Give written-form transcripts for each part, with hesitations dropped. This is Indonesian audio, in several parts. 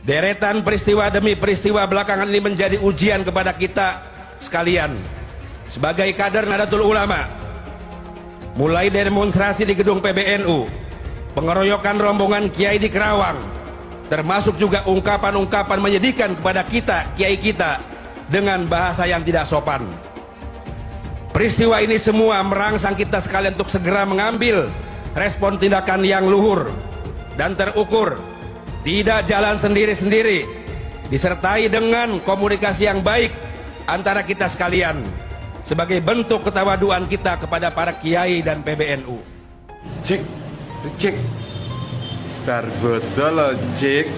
Deretan peristiwa demi peristiwa belakangan ini menjadi ujian kepada kita sekalian sebagai kader Nahdlatul Ulama. Mulai dari demonstrasi di gedung PBNU, pengeroyokan rombongan kiai di Kerawang, termasuk juga ungkapan-ungkapan menyedihkan kepada kita, kiai kita, dengan bahasa yang tidak sopan. Peristiwa ini semua merangsang kita sekalian untuk segera mengambil respon tindakan yang luhur dan terukur, tidak jalan sendiri-sendiri, disertai dengan komunikasi yang baik antara kita sekalian sebagai bentuk ketawaduan kita kepada para kiai dan PBNU. Cik, sebar bodo lo Cik,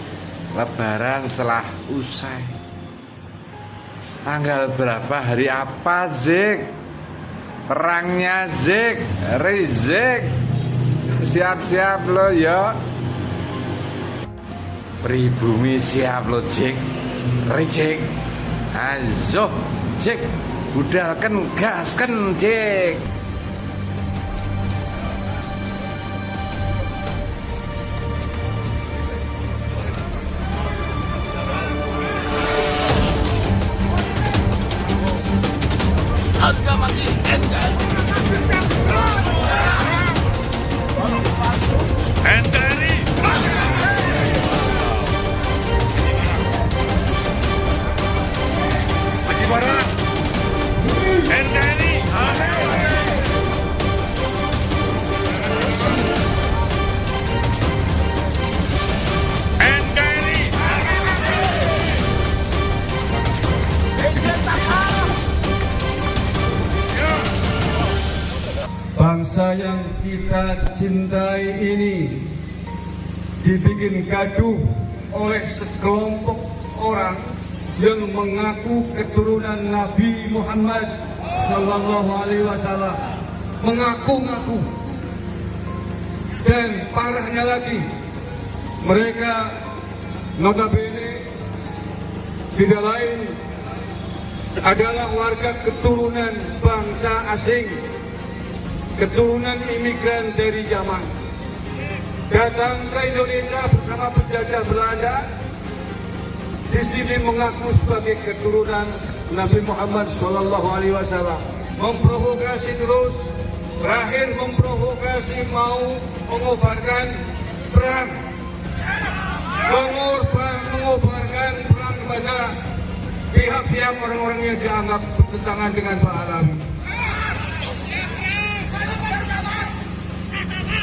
lebaran telah usai. Tanggal berapa, hari apa Zik? Perangnya Zik, Rizik, siap-siap lo ya. Pribumi siap lo Cik, Rizik. Ayo Cik, budalkan gaskan Cik. Harga mati NKRI. NKRI. Haji Barang. NKRI. Bangsa yang kita cintai ini dibikin gaduh oleh sekelompok orang yang mengaku keturunan Nabi Muhammad Sallallahu Alaihi Wasallam, mengaku-ngaku. Dan parahnya lagi, mereka notabene tidak lain adalah warga keturunan bangsa asing, keturunan imigran dari Yaman, datang ke Indonesia bersama penjajah Belanda. Di sini mengaku sebagai keturunan Nabi Muhammad Sallallahu Alaihi Wasallam, memprovokasi terus, terakhir memprovokasi mau mengobarkan perang, mengobarkan perang kepada pihak-pihak orang-orang yang dianggap bertentangan dengan Pak Alawi.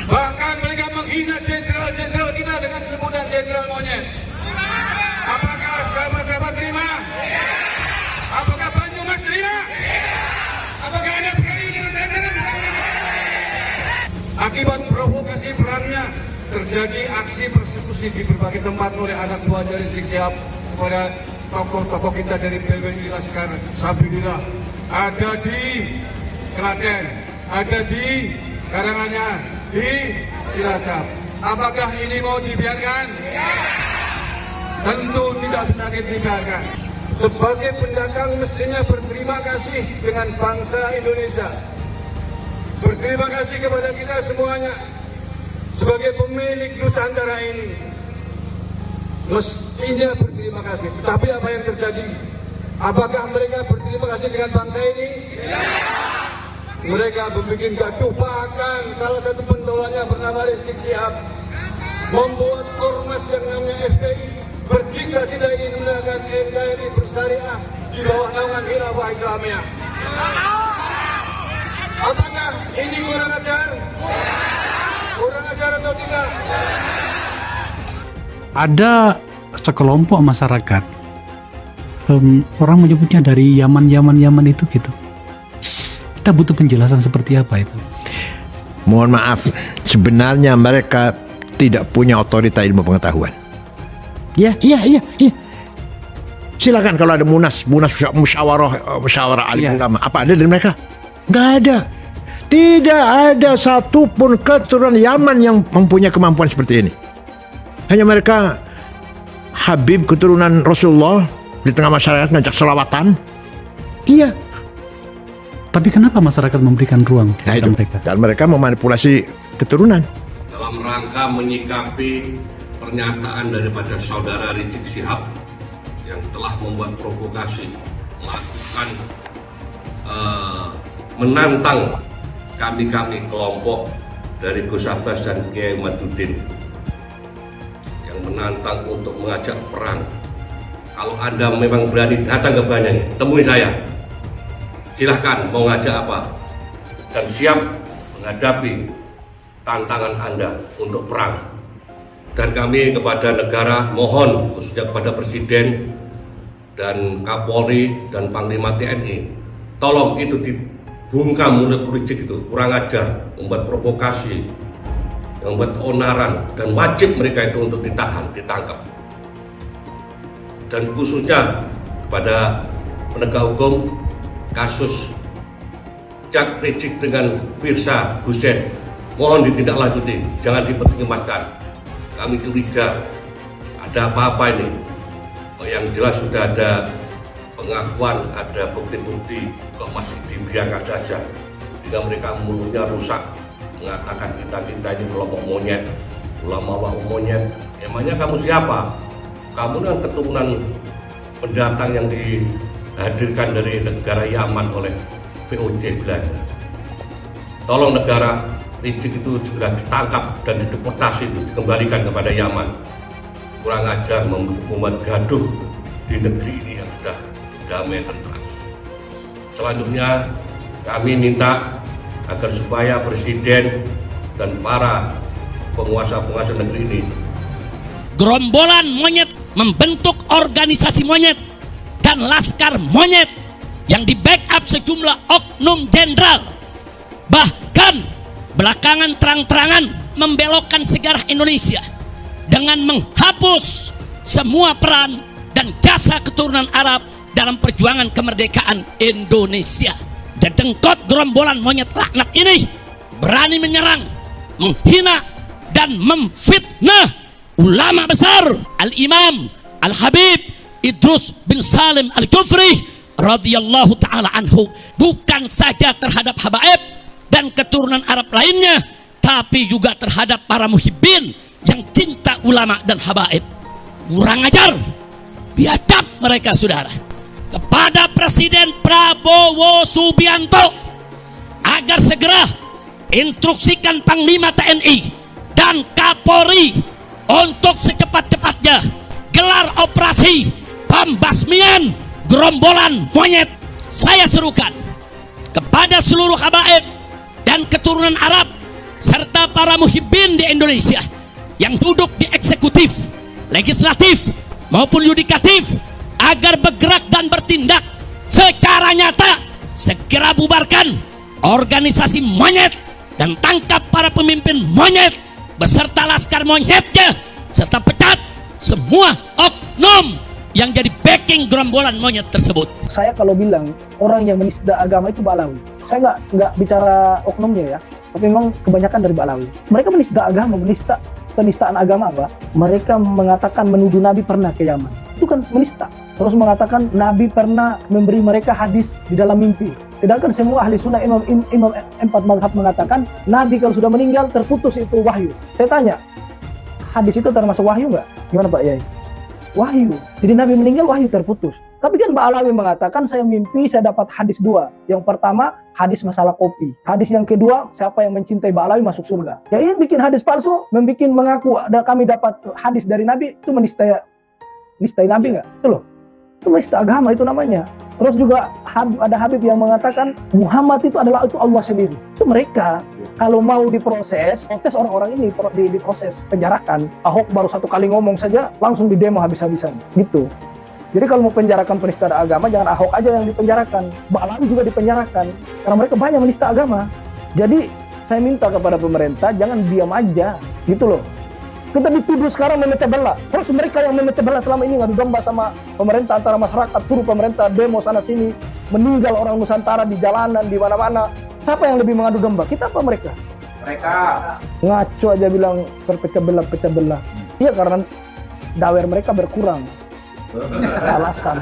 Bahkan mereka menghina jenderal-jenderal kita dengan sebutan jenderal monyet. Apakah sahabat-sahabat terima? Apakah Banyumas terima? Apakah ada PKI dengan jenderal? Akibat provokasi perangnya, terjadi aksi persekusi di berbagai tempat oleh anak buah dari Rizik Syihab kepada tokoh-tokoh kita dari PBNU Laskar Sabilillah. Ada di Klaten, ada di Karanganyar, di Cilacap. Apakah ini mau dibiarkan? Tentu tidak bisa dibiarkan. Sebagai pendatang mestinya berterima kasih dengan bangsa Indonesia. Berterima kasih kepada kita semuanya sebagai pemilik Nusantara ini. Mestinya berterima kasih. Tetapi apa yang terjadi? Apakah mereka berterima kasih dengan bangsa ini? Mereka membuat gaduh, bahkan salah satu pentolanya bernama Rizik Syihab membuat ormas yang namanya FPI bercita-cita ingin menggunakan NKRI bersyariah di bawah naungan Khilafah Islamiyah. Apakah ini kurang ajar? Kurang ajar atau tidak? Ada sekelompok masyarakat, orang menyebutnya dari Yaman itu gitu. Kita butuh penjelasan seperti apa itu. Mohon maaf, sebenarnya mereka tidak punya otorita ilmu pengetahuan. Iya. Silakan kalau ada musyawarah alim ulama, apa ada dari mereka? Nggak ada. Tidak ada satupun keturunan Yaman yang mempunyai kemampuan seperti ini. Hanya mereka Habib keturunan Rasulullah di tengah masyarakat ngajak selawatan. Iya. Tapi kenapa masyarakat memberikan ruang kepada mereka? Dan mereka memanipulasi keturunan. Dalam rangka menyikapi pernyataan daripada saudara Rizik Syihab yang telah membuat provokasi, melakukan menantang kami kelompok dari Gus Abbas dan Kiai Maduddin yang menantang untuk mengajak perang. Kalau Anda memang berani datang ke Banyuwangi, temui saya. Silahkan mau ngajak apa, dan siap menghadapi tantangan Anda untuk perang. Dan kami kepada negara mohon, khususnya kepada Presiden dan Kapolri dan Panglima TNI, tolong itu dibungkam mulut Rizik itu, kurang ajar, membuat provokasi, yang membuat keonaran, dan wajib mereka itu untuk ditahan, ditangkap. Dan khususnya kepada penegak hukum, kasus Cak Rizik dengan Firsa Hussein, mohon ditindaklanjuti, jangan dipertimbangkan. Kami curiga ada apa-apa ini. Yang jelas sudah ada pengakuan, ada bukti-bukti, kok masih dibiarkan saja. Jika mereka mulutnya rusak, mengatakan kita ini kelompok monyet, ulama monyet. Emangnya kamu siapa? Kamu kan keturunan pendatang yang dihadirkan dari negara Yaman oleh VOC Belanda. Tolong negara Rizik itu segera ditangkap dan dideportasi, dikembalikan kepada Yaman. Kurang ajar membuat gaduh di negeri ini yang sudah damai tentram. Selanjutnya kami minta agar supaya Presiden dan para penguasa negeri ini, gerombolan monyet membentuk organisasi monyet dan laskar monyet yang di backup sejumlah oknum jenderal, bahkan belakangan terang-terangan membelokkan sejarah Indonesia dengan menghapus semua peran dan jasa keturunan Arab dalam perjuangan kemerdekaan Indonesia. Dedengkot gerombolan monyet laknat ini berani menyerang, menghina, dan memfitnah ulama besar Al-Imam Al-Habib Idrus bin Salim Al-Kufri radhiyallahu ta'ala anhu, bukan saja terhadap habaib dan keturunan Arab lainnya, tapi juga terhadap para muhibbin yang cinta ulama dan habaib. Kurang ajar, biadab mereka, saudara. Kepada Presiden Prabowo Subianto agar segera instruksikan Panglima TNI dan Kapolri untuk secepat-cepatnya gelar operasi pembasmian gerombolan monyet. Saya serukan kepada seluruh habaib dan keturunan Arab serta para muhibbin di Indonesia yang duduk di eksekutif, legislatif maupun yudikatif agar bergerak dan bertindak secara nyata, segera bubarkan organisasi monyet dan tangkap para pemimpin monyet beserta laskar monyetnya, serta pecat semua oknum yang jadi backing gerombolan monyet tersebut. Saya kalau bilang orang yang menista agama itu Ba'alawi, saya nggak bicara oknumnya ya, tapi memang kebanyakan dari Ba'alawi. Mereka menista agama, penistaan agama apa? Mereka mengatakan menuduh Nabi pernah ke Yaman, itu kan menista. Terus mengatakan Nabi pernah memberi mereka hadis di dalam mimpi. Sedangkan semua ahli sunnah imam empat mazhab mengatakan Nabi kalau sudah meninggal terputus itu wahyu. Saya tanya, hadis itu termasuk wahyu nggak? Gimana Pak Yai? Wahyu. Jadi Nabi meninggal wahyu terputus. Tapi kan Ba'alawi mengatakan saya mimpi saya dapat hadis dua. Yang pertama hadis masalah kopi. Hadis yang kedua siapa yang mencintai Ba'alawi masuk surga. Ya ini bikin hadis palsu, mengaku ada kami dapat hadis dari Nabi, itu menistai Nabi nggak? Itu loh. Itu menista agama itu namanya. Terus juga ada Habib yang mengatakan Muhammad itu adalah itu Allah sendiri. Itu mereka kalau mau diproses, protes orang-orang ini diproses, penjarakan. Ahok baru satu kali ngomong saja langsung didemo habis-habisan gitu. Jadi kalau mau penjarakan penista agama, jangan Ahok aja yang dipenjarakan, Ba'alawi juga dipenjarakan, karena mereka banyak menista agama. Jadi saya minta kepada pemerintah jangan diam aja, gitu loh. Kita dituduh sekarang memecah belah. Terus mereka yang memecah belah selama ini ngadu domba sama pemerintah, antara masyarakat, suruh pemerintah demo sana sini, meninggal orang Nusantara di jalanan, di mana-mana. Siapa yang lebih mengadu domba? Kita apa mereka? Mereka Ngaco aja bilang pecah belah. Iya, karena dawer mereka berkurang. Alasan.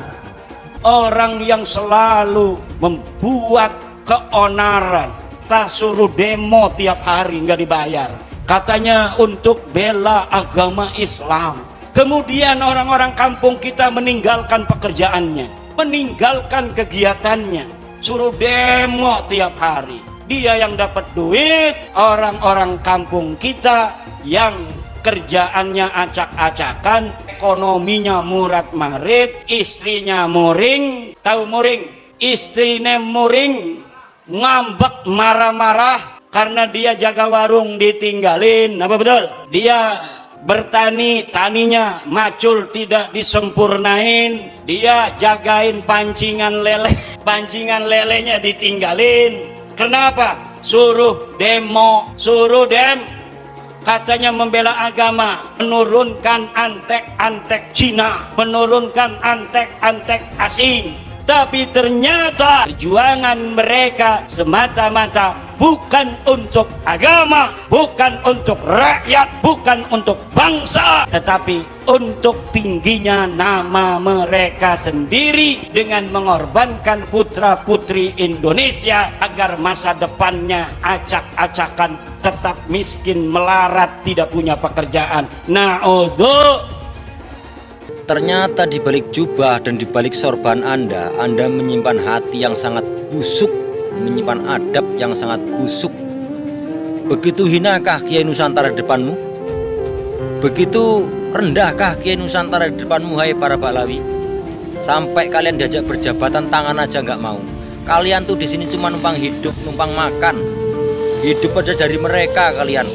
Orang yang selalu membuat keonaran, tak suruh demo tiap hari nggak dibayar. katanya untuk bela agama Islam. Kemudian orang-orang kampung kita meninggalkan pekerjaannya, meninggalkan kegiatannya, suruh demo tiap hari. Dia yang dapat duit, orang-orang kampung kita yang kerjaannya acak-acakan, ekonominya murat-marit, istrinya muring. Tahu muring? Istrinya muring, ngambek, marah-marah karena dia jaga warung ditinggalin. Apa betul? Dia bertani, taninya macul tidak disempurnain. Dia jagain pancingan lele, pancingan lelenya ditinggalin. Kenapa? Suruh demo, suruh katanya membela agama, menurunkan antek-antek Cina, menurunkan antek-antek asing. Tapi ternyata perjuangan mereka semata-mata bukan untuk agama, bukan untuk rakyat, bukan untuk bangsa, tetapi untuk tingginya nama mereka sendiri dengan mengorbankan putra-putri Indonesia agar masa depannya acak-acakan, tetap miskin, melarat, tidak punya pekerjaan. Na'udzu. Ternyata di balik jubah dan di balik sorban Anda menyimpan hati yang sangat busuk, menyimpan adab yang sangat busuk. Begitu hinakah Kiai Nusantara di depanmu? Begitu rendahkah Kiai Nusantara di depanmu, hai para Baklawi? Sampai kalian diajak berjabatan tangan aja nggak mau. Kalian tuh di sini cuma numpang hidup, numpang makan. Hidup aja dari mereka kalian.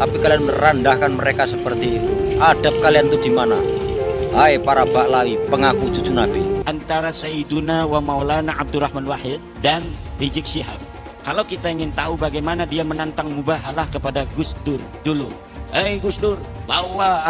Tapi kalian merendahkan mereka seperti itu. Adab kalian tuh di mana? Hai para Baklawi, pengaku cucu Nabi. Antara Sayyiduna wa Maulana Abdurrahman Wahid dan Rizik Syihab. Kalau kita ingin tahu bagaimana dia menantang mubahalah kepada Gus Dur dulu. Gus Dur, bawa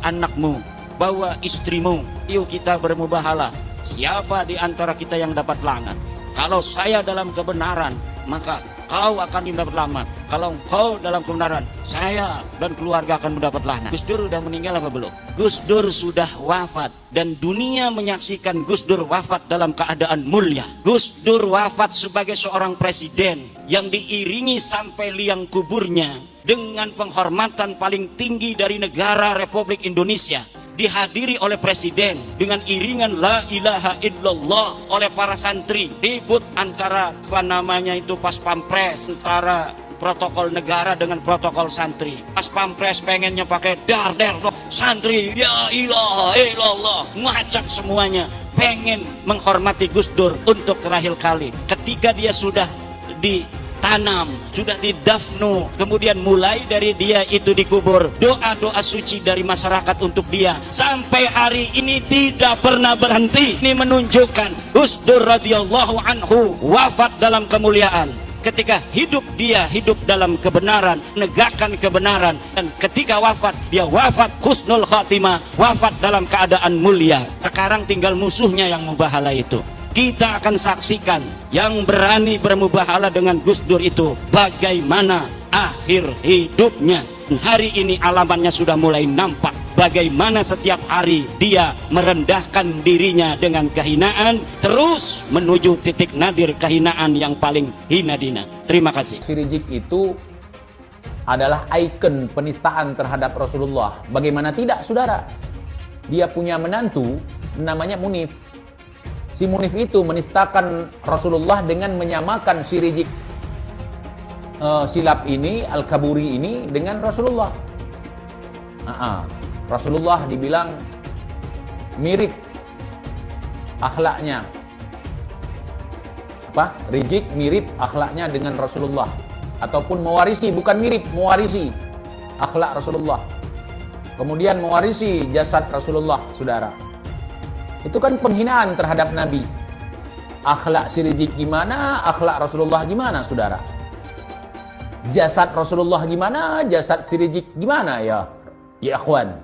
anakmu, bawa istrimu, yuk kita bermubahalah. Siapa di antara kita yang dapat laknat? Kalau saya dalam kebenaran, maka kau akan mendapat laknat. Kalau kau dalam kebenaran, saya dan keluarga akan mendapat laknat. Gus Dur sudah meninggal apa belum? Gus Dur sudah wafat dan dunia menyaksikan Gus Dur wafat dalam keadaan mulia. Gus Dur wafat sebagai seorang presiden yang diiringi sampai liang kuburnya dengan penghormatan paling tinggi dari negara Republik Indonesia. Dihadiri oleh presiden dengan iringan la ilaha illallah oleh para santri. Ribut antara pas pampres, antara protokol negara dengan protokol santri. Pas pampres pengennya pakai darder, santri ya ilaha illallah, ngacak semuanya, pengen menghormati Gus Dur untuk terakhir kali. Ketika dia sudah ditanam, sudah didafnu, kemudian mulai dari dia itu dikubur, doa-doa suci dari masyarakat untuk dia sampai hari ini tidak pernah berhenti. Ini menunjukkan Gus Dur radhiyallahu anhu wafat dalam kemuliaan. Ketika hidup dia hidup dalam kebenaran, menegakkan kebenaran, dan ketika wafat dia wafat husnul khatimah, wafat dalam keadaan mulia. Sekarang tinggal musuhnya yang mubahalah itu. Kita akan saksikan yang berani bermubahalah dengan Gus Dur itu bagaimana akhir hidupnya. Hari ini alamannya sudah mulai nampak. Bagaimana setiap hari dia merendahkan dirinya dengan kehinaan, terus menuju titik nadir kehinaan yang paling hina dina. Terima kasih. Rizik itu adalah ikon penistaan terhadap Rasulullah. Bagaimana tidak, saudara? Dia punya menantu namanya Munif. Si Munif itu menistakan Rasulullah dengan menyamakan si Rizik silap ini, Al-Kaburi ini dengan Rasulullah. Rasulullah dibilang mirip akhlaknya. Rizik mirip akhlaknya dengan Rasulullah. Ataupun mewarisi, bukan mirip, mewarisi akhlak Rasulullah. Kemudian mewarisi jasad Rasulullah, saudara. Itu kan penghinaan terhadap Nabi. Akhlak si Rizik gimana, akhlak Rasulullah gimana, saudara? Jasad Rasulullah gimana, jasad si Rizik gimana ya? Ya akhwan.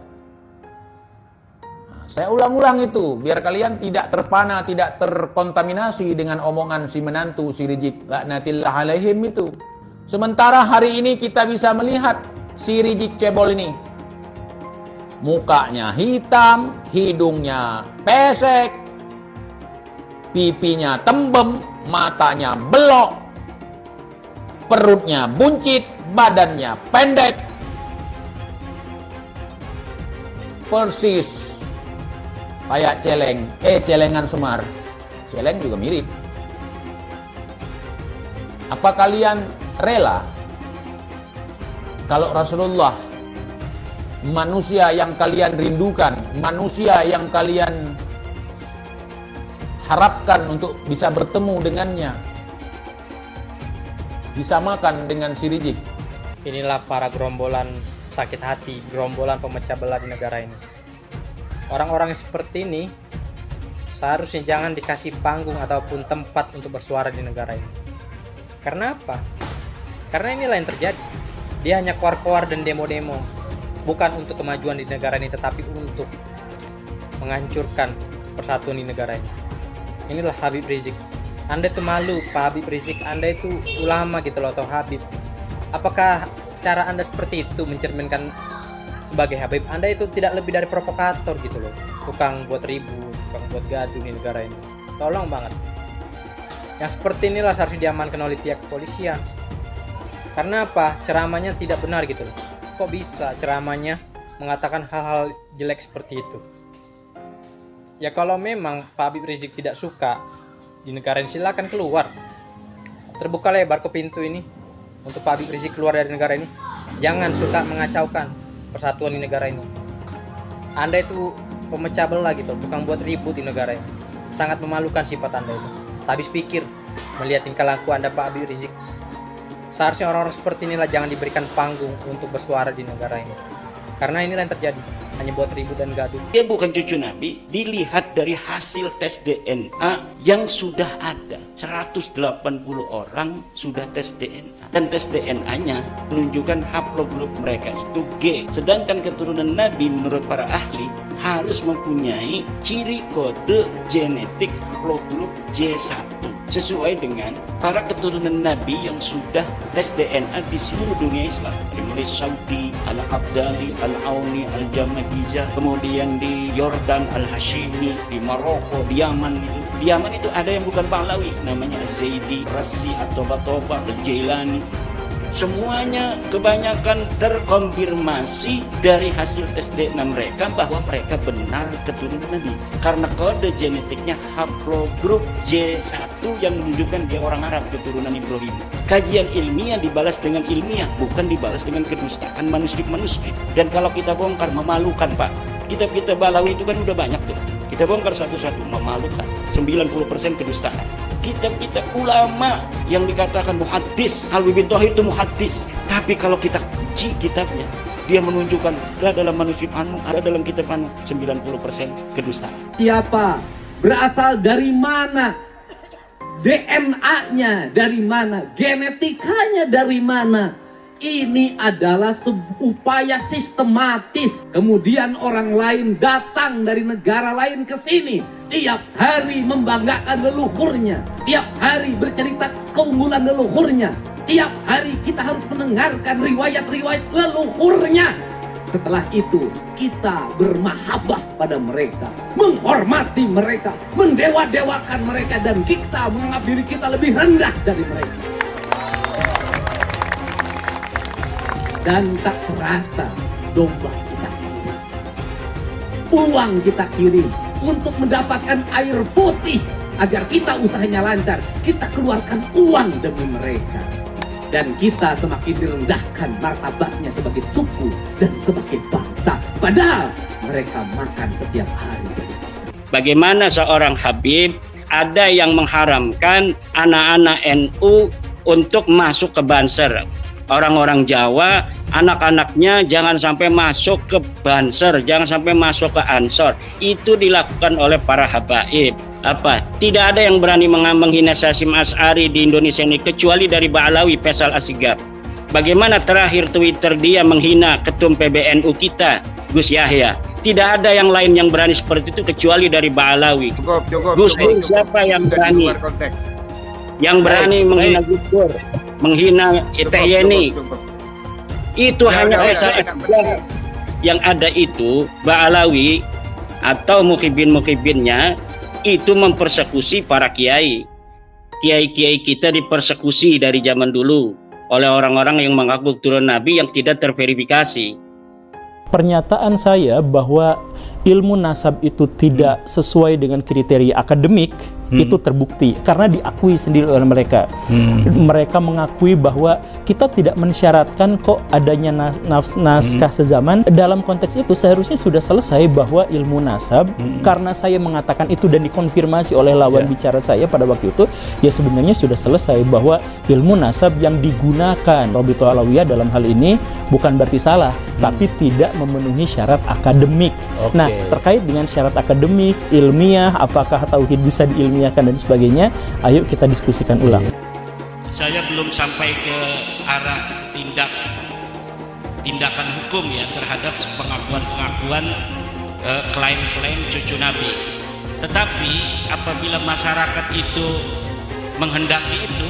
Saya ulang-ulang itu biar kalian tidak terpana, tidak terkontaminasi dengan omongan si menantu si Rizik laknatillah alaihim itu. Sementara hari ini kita bisa melihat si Rizik cebol ini. Mukanya hitam, hidungnya pesek, pipinya tembem, matanya belok, perutnya buncit, badannya pendek, persis kayak celengan Semar. Celeng juga mirip. Apa kalian rela kalau Rasulullah, manusia yang kalian rindukan, manusia yang kalian harapkan untuk bisa bertemu dengannya, disamakan dengan si Rizik? Inilah para gerombolan sakit hati, gerombolan pemecah belah di negara ini. Orang-orang seperti ini seharusnya jangan dikasih panggung ataupun tempat untuk bersuara di negara ini. Karena apa? Karena inilah yang terjadi. Dia hanya koar-koar dan demo-demo, bukan untuk kemajuan di negara ini, tetapi untuk menghancurkan persatuan di negara ini. Inilah Habib Rizik. Anda itu malu, Pak Habib Rizik. Anda itu ulama gitu loh, atau Habib. Apakah cara Anda seperti itu mencerminkan sebagai Habib? Anda itu tidak lebih dari provokator gitu loh. Tukang buat ribut, tukang buat gaduh di negara ini. Tolong banget. Yang seperti inilah seharusnya diamankan oleh pihak kepolisian. Karena apa? Ceramahnya tidak benar gitu loh. Kok bisa ceramahnya mengatakan hal-hal jelek seperti itu? Ya kalau memang Pak Habib Rizik tidak suka di negara ini, silakan keluar. Terbuka lebar ke pintu ini untuk Pak Habib Rizik keluar dari negara ini. Jangan suka mengacaukan persatuan di negara ini. Anda itu pemecah belah gitu, tukang buat ribut di negara ini. Sangat memalukan sifat Anda itu. Habis pikir melihat tingkah laku Anda, Pak Habib Rizik. Seharusnya orang-orang seperti inilah jangan diberikan panggung untuk bersuara di negara ini. Karena inilah yang terjadi, hanya buat ribut dan gaduh. Dia bukan cucu Nabi, dilihat dari hasil tes DNA yang sudah ada. 180 orang sudah tes DNA. Dan tes DNA-nya menunjukkan haplogrup mereka itu G. Sedangkan keturunan Nabi menurut para ahli harus mempunyai ciri kode genetik haplogrup J1. Sesuai dengan para keturunan Nabi yang sudah tes DNA di seluruh dunia Islam. Mulai Saudi, Al-Abdali, Al-Auni, Al-Jamajizah, kemudian di Yordan, Al-Hashimi, di Maroko, di Yaman itu. Di Yaman itu ada yang bukan Pahlawi, namanya Al-Zaidi, Rasi, At-Toba-Toba, Al-Jailani. Semuanya kebanyakan terkonfirmasi dari hasil tes DNA mereka bahwa mereka benar keturunan Nabi. Karena kode genetiknya haplogrup J1 yang menunjukkan dia orang Arab keturunan Ibrahim. Kajian ilmiah dibalas dengan ilmiah, bukan dibalas dengan kedustaan manuskrip-manuskrip. Dan kalau kita bongkar, memalukan Pak. Kitab-kitab Balawi itu kan udah banyak tuh. Kita bongkar satu-satu, memalukan. 90% kedustaan. Kitab-kitab ulama yang dikatakan muhaddis, Alwi bin Thohir itu muhaddis. Tapi kalau kita uji kitabnya, dia menunjukkan ada dalam manuskrip anu, ada dalam kitab anu, 90% kedustaan. Siapa? Berasal dari mana? DNA-nya dari mana? Genetikanya dari mana? Ini adalah upaya sistematis. Kemudian orang lain datang dari negara lain ke sini. Tiap hari membanggakan leluhurnya. Tiap hari bercerita keunggulan leluhurnya. Tiap hari kita harus mendengarkan riwayat-riwayat leluhurnya. Setelah itu kita bermahabbah pada mereka, menghormati mereka, mendewa-dewakan mereka, dan kita menganggap diri kita lebih rendah dari mereka. Dan tak terasa domba kita kirim, uang kita kirim untuk mendapatkan air putih agar kita usahanya lancar. Kita keluarkan uang demi mereka, dan kita semakin direndahkan martabatnya sebagai suku dan sebagai bangsa, padahal mereka makan setiap hari. Bagaimana seorang Habib ada yang mengharamkan anak-anak NU untuk masuk ke Banser? Orang-orang Jawa, anak-anaknya jangan sampai masuk ke Banser, jangan sampai masuk ke Ansor. Itu dilakukan oleh para habaib. Apa? Tidak ada yang berani menghina Hasyim Asy'ari di Indonesia ini kecuali dari Ba'alawi, Faisal Asgaf. Bagaimana terakhir Twitter dia menghina ketum PBNU kita, Gus Yahya. Tidak ada yang lain yang berani seperti itu kecuali dari Ba'alawi. Gus Dur siapa yang berani? Yang berani menghina Gus Dur, menghina Teh Yeni. Itu hanya Faisal Asgaf. Yang ada itu Ba'alawi atau mukhibin-mukhibinnya itu mempersekusi para kiai. Kiai-kiai kita dipersekusi dari zaman dulu. oleh orang-orang yang mengaku keturunan Nabi yang tidak terverifikasi. Pernyataan saya bahwa ilmu nasab itu tidak sesuai dengan kriteria akademik itu terbukti karena diakui sendiri oleh mereka. Mereka mengakui bahwa kita tidak mensyaratkan kok adanya naskah sezaman. Dalam konteks itu seharusnya sudah selesai bahwa ilmu nasab, karena saya mengatakan itu dan dikonfirmasi oleh lawan bicara saya pada waktu itu, ya sebenarnya sudah selesai bahwa ilmu nasab yang digunakan Rabithah Alawiyah dalam hal ini bukan berarti salah, tapi tidak memenuhi syarat akademik. Nah, terkait dengan syarat akademik, ilmiah, apakah tauhid bisa diilmiahkan dan sebagainya, ayo kita diskusikan ulang. Saya belum sampai ke arah tindakan hukum ya terhadap pengakuan-pengakuan klaim-klaim cucu Nabi. Tetapi apabila masyarakat itu menghendaki itu,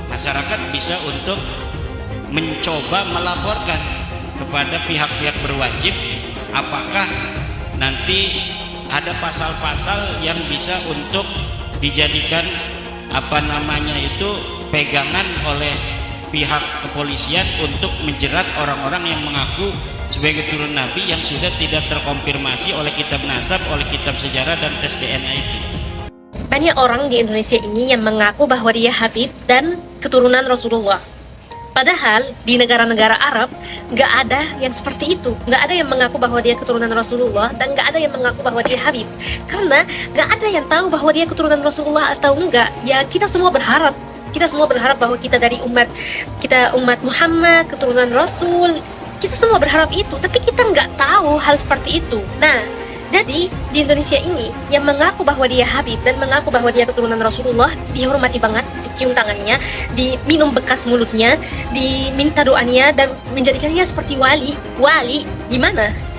masyarakat bisa untuk mencoba melaporkan kepada pihak-pihak berwajib apakah nanti ada pasal-pasal yang bisa untuk dijadikan pegangan oleh pihak kepolisian untuk menjerat orang-orang yang mengaku sebagai keturunan Nabi yang sudah tidak terkonfirmasi oleh kitab nasab, oleh kitab sejarah dan tes DNA itu. Banyak orang di Indonesia ini yang mengaku bahwa dia Habib dan keturunan Rasulullah. Padahal di negara-negara Arab nggak ada yang seperti itu, nggak ada yang mengaku bahwa dia keturunan Rasulullah dan nggak ada yang mengaku bahwa dia Habib, karena nggak ada yang tahu bahwa dia keturunan Rasulullah atau enggak. Ya kita semua berharap bahwa kita dari umat Muhammad, keturunan Rasul, kita semua berharap itu, tapi kita nggak tahu hal seperti itu. Nah, jadi di Indonesia ini yang mengaku bahwa dia Habib dan mengaku bahwa dia keturunan Rasulullah dihormati banget, dicium tangannya, diminum bekas mulutnya, diminta doanya dan menjadikannya seperti wali.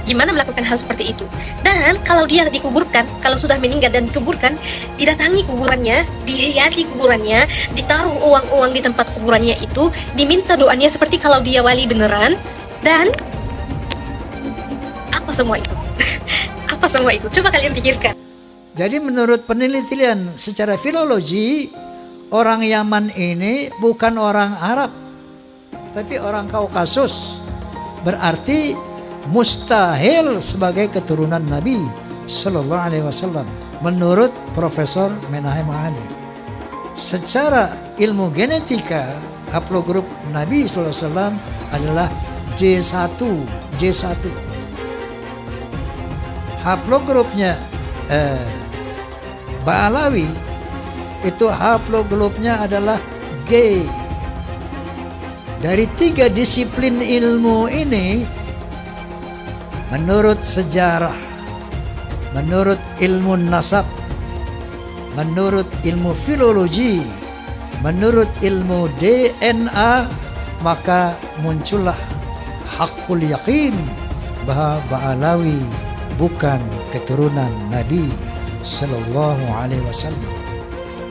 Gimana melakukan hal seperti itu? Dan kalau dia dikuburkan, kalau sudah meninggal dan dikuburkan, didatangi kuburannya, dihiasi kuburannya, ditaruh uang-uang di tempat kuburannya itu, diminta doanya seperti kalau dia wali beneran, dan apa semua itu? Apa semua itu? Coba kalian pikirkan. Jadi menurut penelitian secara filologi, orang Yaman ini bukan orang Arab, tapi orang Kaukasus. Berarti mustahil sebagai keturunan Nabi Sallallahu Alaihi Wasallam menurut Profesor Menahem Mahadi. Secara ilmu genetika, haplogrup Nabi Sallallahu Alaihi Wasallam adalah J1. Haplogrupnya Ba'alawi itu haplogrupnya adalah G. Dari 3 disiplin ilmu ini, menurut sejarah, menurut ilmu nasab, menurut ilmu filologi, menurut ilmu DNA, maka muncullah hakul yakin bahwa Ba'alawi bukan keturunan Nabi Sallallahu Alaihi Wasallam.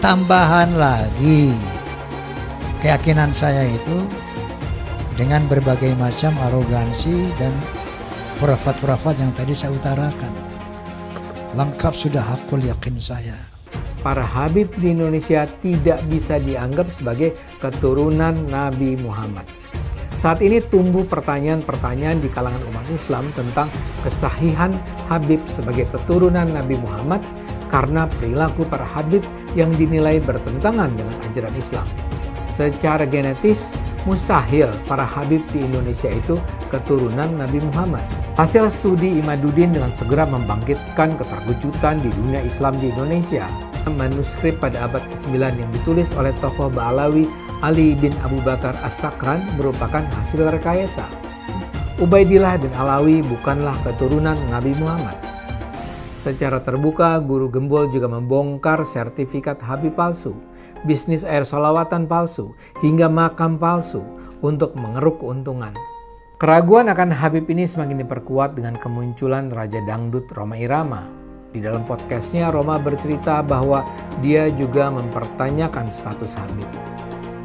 Tambahan lagi, keyakinan saya itu dengan berbagai macam arogansi dan khurafat-khurafat yang tadi saya utarakan, lengkap sudah hakul yakin saya. Para Habib di Indonesia tidak bisa dianggap sebagai keturunan Nabi Muhammad. Saat ini tumbuh pertanyaan-pertanyaan di kalangan umat Islam tentang kesahihan Habib sebagai keturunan Nabi Muhammad karena perilaku para Habib yang dinilai bertentangan dengan ajaran Islam. Secara genetis, mustahil para Habib di Indonesia itu keturunan Nabi Muhammad. Hasil studi Imaduddin dengan segera membangkitkan keterkejutan di dunia Islam di Indonesia. Manuskrip pada abad ke-9 yang ditulis oleh tokoh Ba'alawi Ali bin Abu Bakar As-Sakran merupakan hasil rekayasa. Ubaidillah bin Alawi bukanlah keturunan Nabi Muhammad. Secara terbuka, Guru Gembul juga membongkar sertifikat Habib palsu, bisnis air sholawatan palsu, hingga makam palsu untuk mengeruk keuntungan. Keraguan akan Habib ini semakin diperkuat dengan kemunculan Raja Dangdut Rhoma Irama. Di dalam podcastnya, Rhoma bercerita bahwa dia juga mempertanyakan status Habib.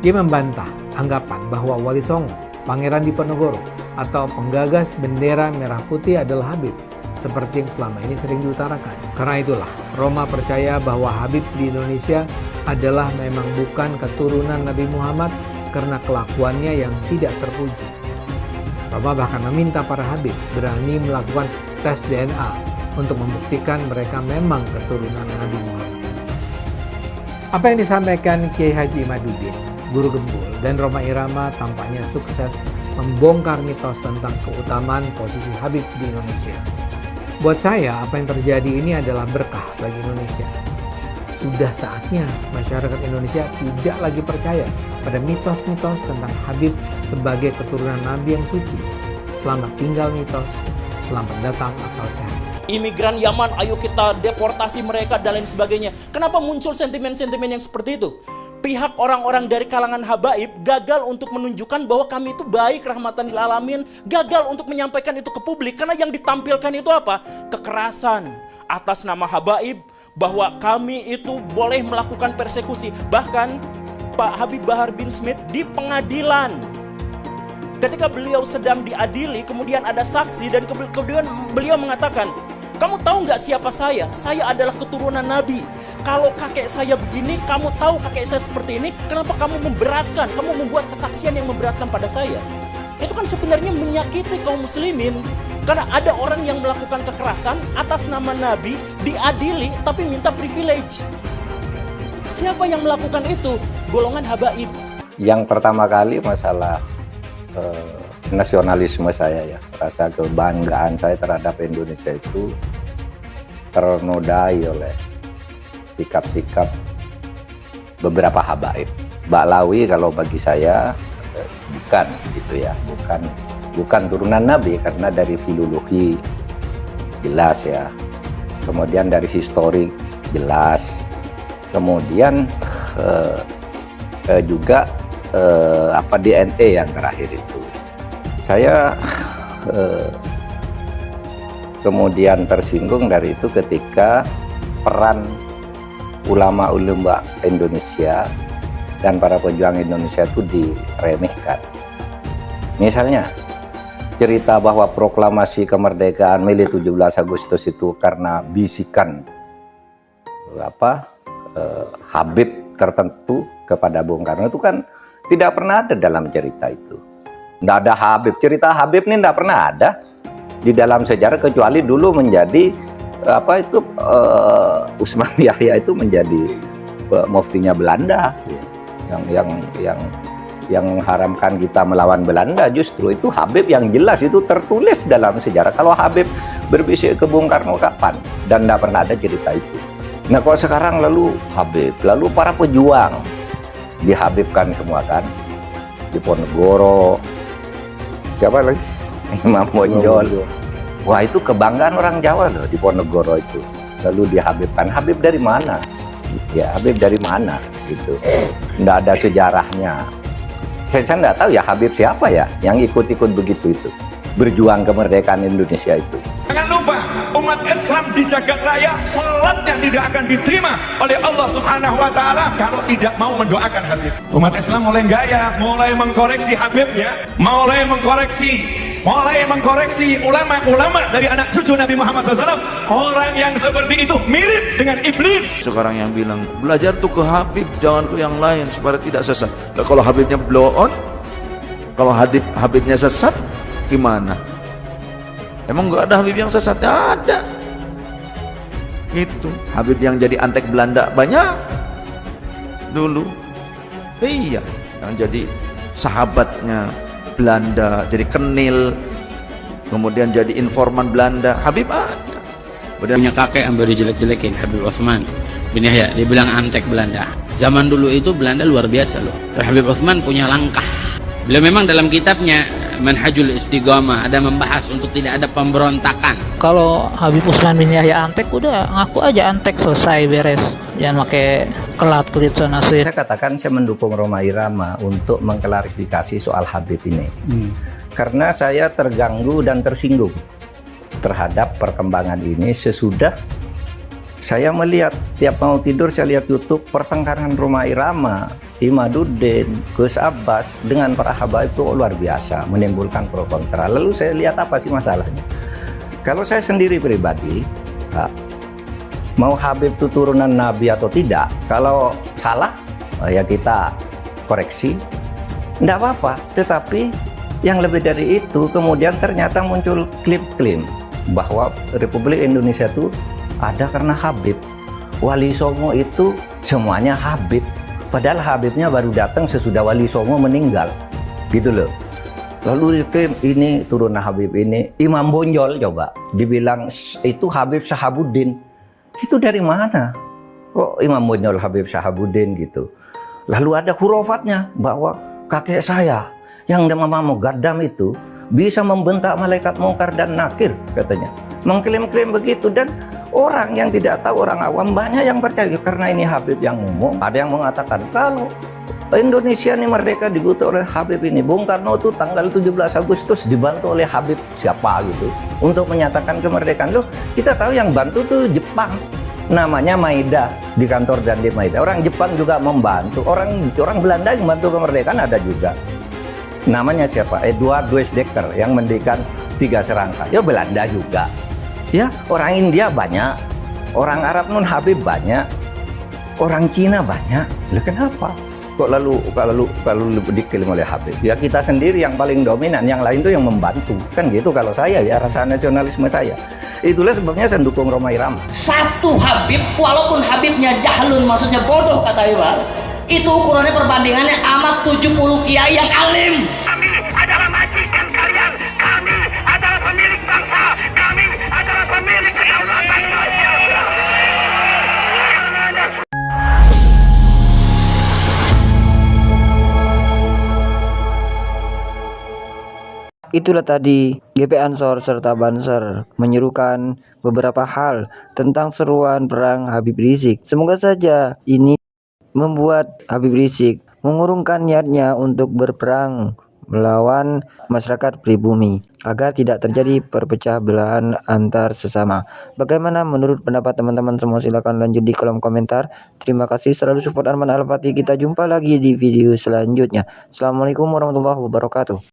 Dia membantah anggapan bahwa Wali Songo, Pangeran Diponegoro, atau penggagas bendera merah putih adalah Habib, seperti yang selama ini sering diutarakan. Karena itulah, Rhoma percaya bahwa Habib di Indonesia adalah memang bukan keturunan Nabi Muhammad karena kelakuannya yang tidak terpuji. Roma bahkan meminta para habib berani melakukan tes DNA untuk membuktikan mereka memang keturunan Nabi Muhammad. Apa yang disampaikan Kiai Haji Imaduddin, Guru Gembul, dan Rhoma Irama tampaknya sukses membongkar mitos tentang keutamaan posisi Habib di Indonesia. Buat saya, apa yang terjadi ini adalah berkah bagi Indonesia. Sudah saatnya masyarakat Indonesia tidak lagi percaya pada mitos-mitos tentang Habib sebagai keturunan Nabi yang suci. Selamat tinggal mitos, selamat datang akal sehat. Imigran Yaman, ayo kita deportasi mereka dan lain sebagainya. Kenapa muncul sentimen-sentimen yang seperti itu? Pihak orang-orang dari kalangan habaib gagal untuk menunjukkan bahwa kami itu baik, rahmatan lil alamin, gagal untuk menyampaikan itu ke publik karena yang ditampilkan itu apa? Kekerasan atas nama habaib, bahwa kami itu boleh melakukan persekusi. Bahkan Pak Habib Bahar bin Smith di pengadilan, ketika beliau sedang diadili, kemudian ada saksi dan kemudian beliau mengatakan, kamu tahu nggak siapa saya? Saya adalah keturunan Nabi. Kalau kakek saya begini, kamu tahu kakek saya seperti ini, kenapa kamu memberatkan? Kamu membuat kesaksian yang memberatkan pada saya. Itu kan sebenarnya menyakiti kaum muslimin. Karena ada orang yang melakukan kekerasan atas nama Nabi, diadili, tapi minta privilege. Siapa yang melakukan itu? Golongan habaib. Yang pertama kali masalah nasionalisme saya ya, rasa kebanggaan saya terhadap Indonesia itu ternodai oleh sikap-sikap beberapa habaib. Ba'lawi kalau bagi saya bukan gitu ya, bukan turunan Nabi karena dari filologi jelas ya, kemudian dari historik jelas, kemudian juga DNA yang terakhir itu. Saya kemudian tersinggung dari itu ketika peran ulama-ulama Indonesia dan para pejuang Indonesia itu diremehkan. Misalnya cerita bahwa proklamasi kemerdekaan Mei 17 Agustus itu karena bisikan Habib tertentu kepada Bung Karno, itu kan tidak pernah ada dalam cerita itu. Tidak ada Habib, cerita Habib ini tidak pernah ada di dalam sejarah kecuali dulu menjadi Usman Yahya itu menjadi muftinya Belanda yang mengharamkan kita melawan Belanda. Justru itu Habib yang jelas itu tertulis dalam sejarah. Kalau Habib berbisik ke Bung Karno kapan? Dan tidak pernah ada cerita itu. Nah kalau sekarang lalu Habib, lalu para pejuang dihabibkan semua kan, Diponegoro, siapa lagi? Imam Bonjol. Wah itu kebanggaan orang Jawa loh, Diponegoro itu. Lalu dihabibkan. Habib dari mana? Ya Habib dari mana? Gitu. Nggak ada sejarahnya. Saya nggak tahu ya Habib siapa ya yang ikut-ikut begitu itu. Berjuang kemerdekaan Indonesia itu. Jangan lupa umat Islam di jagat raya salatnya tidak akan diterima oleh Allah Subhanahu wa taala kalau tidak mau mendoakan Habib. Umat Islam mulai gaya, mulai mengkoreksi Habibnya, mulai mengkoreksi ulama-ulama dari anak cucu Nabi Muhammad SAW. Orang yang seperti itu mirip dengan iblis. Sekarang yang bilang belajar tuh ke Habib, jangan ke yang lain supaya tidak sesat. Nah, kalau Habibnya blow on, kalau Habibnya sesat gimana? Emang nggak ada Habib yang sesat? Ada. Itu Habib yang jadi antek Belanda banyak dulu. Iya, yang jadi sahabatnya Belanda, jadi kenil, kemudian jadi informan Belanda. Habib ada. Punya kakek yang baru jelek-jelekin, Habib Utsman bin Yahya, dia bilang antek Belanda. Zaman dulu itu Belanda luar biasa loh. Habib Utsman punya langkah. Beliau memang dalam kitabnya Manhajul Istiqomah ada membahas untuk tidak ada pemberontakan. Kalau Habib Utsman bin Yahya antek, udah ngaku aja antek, selesai, beres. Jangan pakai kelat-kelit sana sih. Saya katakan saya mendukung Rhoma Irama untuk mengklarifikasi soal Habib ini. Karena saya terganggu dan tersinggung terhadap perkembangan ini sesudah saya melihat tiap mau tidur saya lihat YouTube pertengkaran Rhoma Irama, Imaduddin, Gus Abbas dengan para habaib itu luar biasa, menimbulkan pro kontra. Lalu saya lihat apa sih masalahnya? Kalau saya sendiri pribadi, mau Habib itu turunan Nabi atau tidak, kalau salah ya kita koreksi, Tidak apa-apa, tetapi yang lebih dari itu kemudian ternyata muncul klaim bahwa Republik Indonesia itu ada karena Habib. Wali Songo itu semuanya Habib. Padahal Habibnya baru datang sesudah Wali Songo meninggal. Gitu loh. Lalu diklaim ini turunan Habib ini. Imam Bonjol coba dibilang itu Habib Syahabuddin. Itu dari mana? Kok Imam Bonjol Habib Syahabuddin gitu. Lalu ada hurofatnya bahwa kakek saya yang nama Mugaddam itu bisa membentak malaikat mungkar dan nakir katanya. Mengklaim-klaim begitu, dan orang yang tidak tahu, orang awam banyak yang percaya karena ini Habib yang ngomong. Ada yang mengatakan kalau Indonesia ini merdeka dibutuh oleh Habib ini. Bung Karno itu tanggal 17 Agustus dibantu oleh Habib siapa gitu untuk menyatakan kemerdekaan. Loh, kita tahu yang bantu tuh Jepang. Namanya Maeda, di kantor dan di Maeda. Orang Jepang juga membantu. Orang Belanda yang membantu kemerdekaan ada juga. Namanya siapa? Edward Weizsäcker yang mendirikan 3 serangka. Ya Belanda juga. Ya, orang India banyak. Orang Arab non Habib banyak. Orang Cina banyak. Loh, kenapa? Kok lalu diklaim oleh Habib? Ya kita sendiri yang paling dominan, yang lain tuh yang membantu. Kan gitu kalau saya ya, rasa nasionalisme saya. Itulah sebabnya saya dukung Rhoma Irama. Satu Habib, walaupun Habibnya jahlun, maksudnya bodoh kata Iwan, itu ukurannya perbandingannya amat 70 kiai yang alim. Kami adalah majikan kalian, kami adalah pemilik bangsa, kami adalah pemilik kedaulatan Indonesia. Itulah tadi GP Ansor serta Banser menyerukan beberapa hal tentang seruan perang Habib Rizik. Semoga saja ini membuat Habib Rizik mengurungkan niatnya untuk berperang melawan masyarakat pribumi agar tidak terjadi perpecah belahan antar sesama. Bagaimana menurut pendapat teman-teman semua? Silahkan lanjut di kolom komentar. Terima kasih selalu support Arman Al-Fatih. Kita jumpa lagi di video selanjutnya. Assalamualaikum warahmatullahi wabarakatuh.